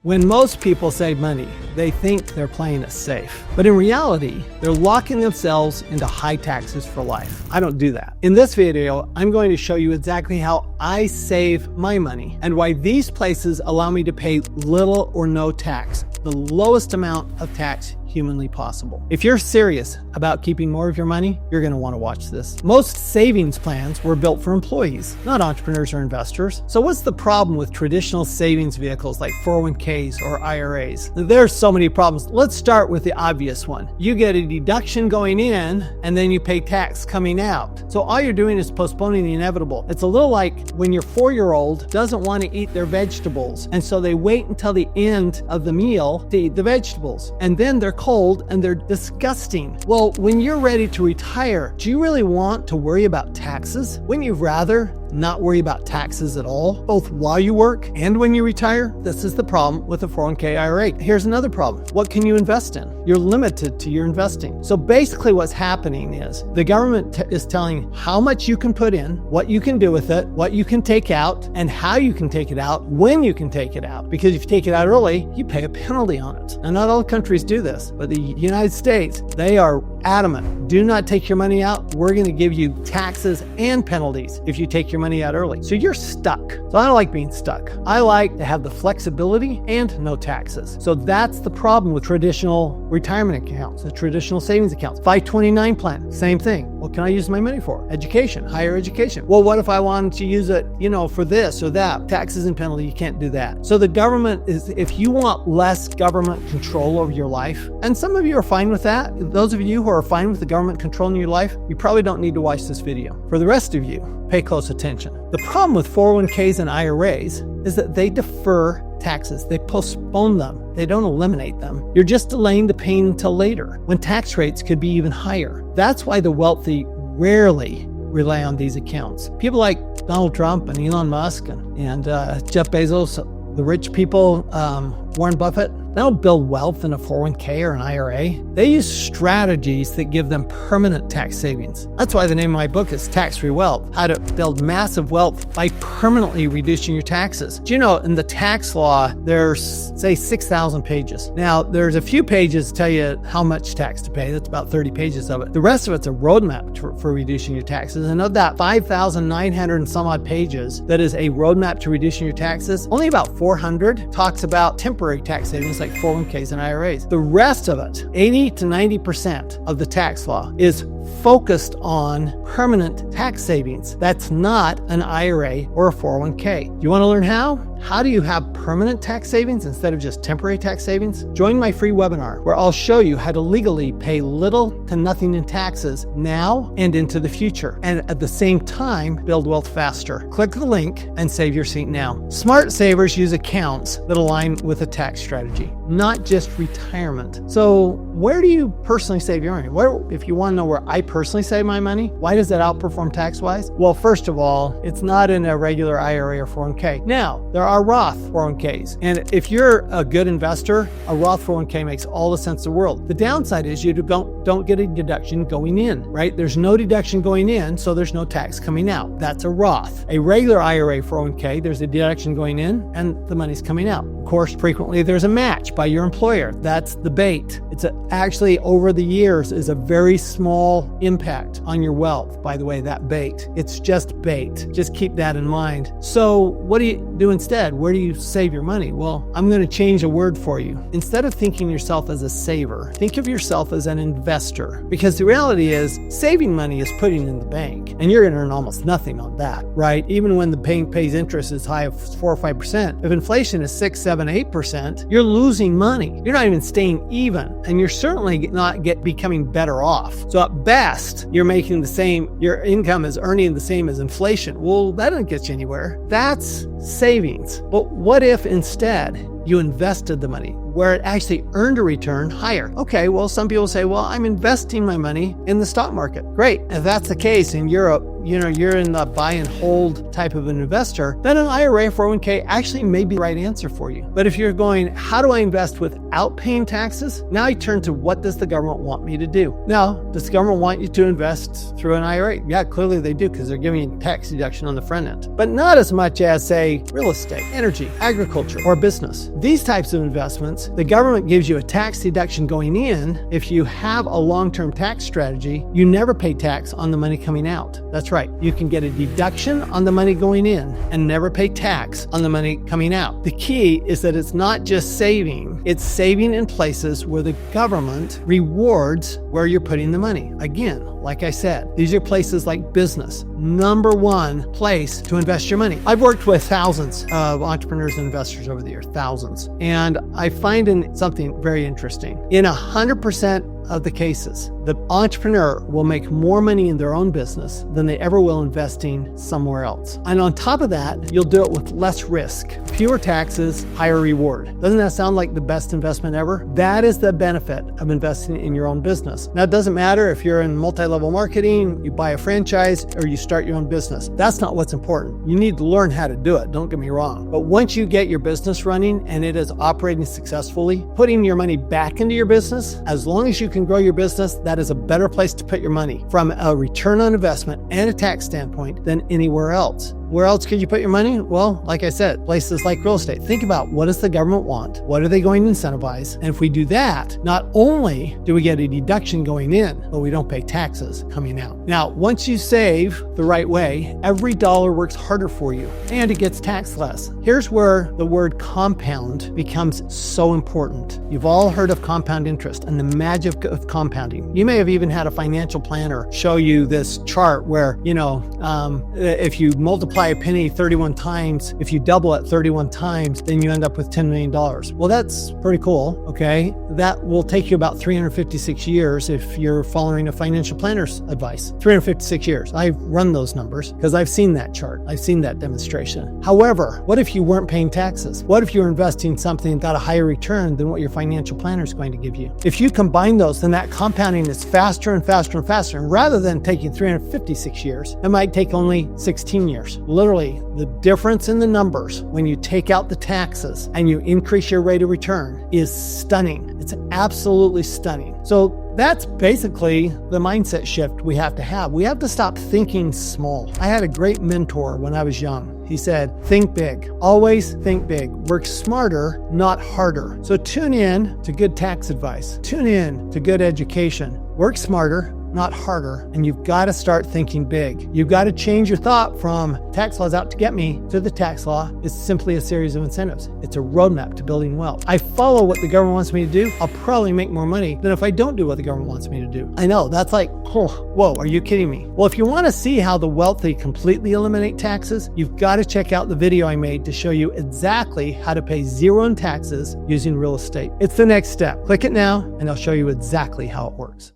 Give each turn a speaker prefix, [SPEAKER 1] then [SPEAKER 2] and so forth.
[SPEAKER 1] When most people save money, they think they're playing it safe. But in reality, they're locking themselves into high taxes for life. I don't do that. In this video, I'm going to show you exactly how I save my money and why these places allow me to pay little or no tax, the lowest amount of tax humanly possible. If you're serious about keeping more of your money, you're going to want to watch this. Most savings plans were built for employees, not entrepreneurs or investors. So what's the problem with traditional savings vehicles like 401ks or IRAs? There's so many problems. Let's start with the obvious one. You get a deduction going in and then you pay tax coming out. So all you're doing is postponing the inevitable. It's a little like when your 4-year-old doesn't want to eat their vegetables, and so they wait until the end of the meal to eat the vegetables, and then they're cold and they're disgusting. Well, when you're ready to retire, do you really want to worry about taxes? Wouldn't you rather not worry about taxes at all, both while you work and when you retire? This is the problem with a 401k IRA. Here's another problem. What can you invest in? You're limited to your investing. So basically what's happening is the government is telling how much you can put in, what you can do with it, what you can take out, and how you can take it out, when you can take it out. Because if you take it out early, you pay a penalty on it. And not all countries do this, but the United States, they are adamant. Do not take your money out. We're going to give you taxes and penalties if you take your money out early. So you're stuck. So I don't like being stuck. I like to have the flexibility and no taxes. So that's the problem with traditional retirement accounts, the traditional savings accounts. 529 plan, same thing. What can I use my money for? Education, higher education. Well, what if I wanted to use it, for this or that? Taxes and penalty, you can't do that. So the government is, if you want less government control over your life, and some of you are fine with that, those of you who are fine with the government controlling your life, you probably don't need to watch this video. For the rest of you, pay close attention. The problem with 401ks and IRAs is that they defer taxes. They postpone them. They don't eliminate them. You're just delaying the pain until later, when tax rates could be even higher. That's why the wealthy rarely rely on these accounts. People like Donald Trump and Elon Musk and Jeff Bezos, the rich people, Warren Buffett, they don't build wealth in a 401k or an IRA. They use strategies that give them permanent tax savings. That's why the name of my book is Tax-Free Wealth, How to Build Massive Wealth by Permanently Reducing Your Taxes. Do you know, in the tax law, there's, say, 6,000 pages. Now, there's a few pages that tell you how much tax to pay. That's about 30 pages of it. The rest of it's a roadmap for reducing your taxes. And of that 5,900 and some odd pages that is a roadmap to reducing your taxes, only about 400 talks about temporary tax savings like 401ks and IRAs. The rest of it, 80 to 90% of the tax law, is focused on permanent tax savings. That's not an IRA or a 401k. Do you want to learn how? How do you have permanent tax savings instead of just temporary tax savings? Join my free webinar where I'll show you how to legally pay little to nothing in taxes now and into the future, and at the same time build wealth faster. Click the link and save your seat now. Smart savers use accounts that align with a tax strategy, not just retirement. So where do you personally save your money? If you want to know where I personally save my money, why does that outperform tax-wise? Well, first of all, it's not in a regular IRA or 401k. Now, there are Roth 401ks. And if you're a good investor, a Roth 401k makes all the sense in the world. The downside is you don't get a deduction going in, right? There's no deduction going in, so there's no tax coming out. That's a Roth. A regular IRA 401k, there's a deduction going in and the money's coming out. Of course, frequently there's a match by your employer. That's the bait. It's actually over the years is a very small impact on your wealth. By the way, that bait, it's just bait. Just keep that in mind. So what do you do instead? Where do you save your money? Well, I'm going to change a word for you. Instead of thinking yourself as a saver, think of yourself as an investor. Because the reality is, saving money is putting in the bank, and you're going to earn almost nothing on that, right? Even when the bank pays interest as high as 4 or 5%. If inflation is 6, 7, 8%, you're losing money. You're not even staying even, and you're certainly not becoming better off. So at best, you're making the same, your income is earning the same as inflation. Well, that doesn't get you anywhere. That's savings. But what if instead you invested the money where it actually earned a return higher? Okay, well, some people say, well, I'm investing my money in the stock market. Great. If that's the case and you're a you're in the buy and hold type of an investor, then an IRA 401k actually may be the right answer for you. But if you're going, how do I invest without paying taxes? Now I turn to, what does the government want me to do? Now, does the government want you to invest through an IRA? Yeah, clearly they do, because they're giving you tax deduction on the front end. But not as much as, say, real estate, energy, agriculture, or business. These types of investments, the government gives you a tax deduction going in. If you have a long-term tax strategy, you never pay tax on the money coming out. That's right. You can get a deduction on the money going in and never pay tax on the money coming out. The key is that it's not just saving, it's saving in places where the government rewards where you're putting the money. Again, like I said, these are places like business. Number one place to invest your money. I've worked with thousands of entrepreneurs and investors over the years, thousands. And I find something very interesting. In 100% of the cases, the entrepreneur will make more money in their own business than they ever will investing somewhere else. And on top of that, you'll do it with less risk, fewer taxes, higher reward. Doesn't that sound like the best investment ever? That is the benefit of investing in your own business. Now, it doesn't matter if you're in multi-level marketing, you buy a franchise, or you start your own business. That's not what's important. You need to learn how to do it, don't get me wrong. But once you get your business running and it is operating successfully, putting your money back into your business, as long as you can grow your business, that is a better place to put your money from a return on investment and a tax standpoint than anywhere else. Where else could you put your money? Well, like I said, places like real estate. Think about, what does the government want? What are they going to incentivize? And if we do that, not only do we get a deduction going in, but we don't pay taxes coming out. Now, once you save the right way, every dollar works harder for you and it gets taxed less. Here's where the word compound becomes so important. You've all heard of compound interest and the magic of compounding. You may have even had a financial planner show you this chart where, if you multiply a penny 31 times, if you double it 31 times, then you end up with $10 million. Well, that's pretty cool, okay? That will take you about 356 years if you're following a financial planner's advice. 356 years. I've run those numbers because I've seen that chart. I've seen that demonstration. However, what if you weren't paying taxes? What if you were investing something that got a higher return than what your financial planner is going to give you? If you combine those, then that compounding is faster and faster and faster. And rather than taking 356 years, it might take only 16 years. Literally, the difference in the numbers when you take out the taxes and you increase your rate of return is stunning. It's absolutely stunning. So that's basically the mindset shift we have to have. We have to stop thinking small. I had a great mentor when I was young. He said, think big. Always think big. Work smarter, not harder. So tune in to good tax advice. Tune in to good education. Work smarter, not harder. And you've got to start thinking big. You've got to change your thought from tax law's out to get me to the tax law is simply a series of incentives. It's a roadmap to building wealth. I follow what the government wants me to do, I'll probably make more money than if I don't do what the government wants me to do. I know, that's like, whoa, are you kidding me? Well, if you want to see how the wealthy completely eliminate taxes, you've got to check out the video I made to show you exactly how to pay zero in taxes using real estate. It's the next step. Click it now and I'll show you exactly how it works.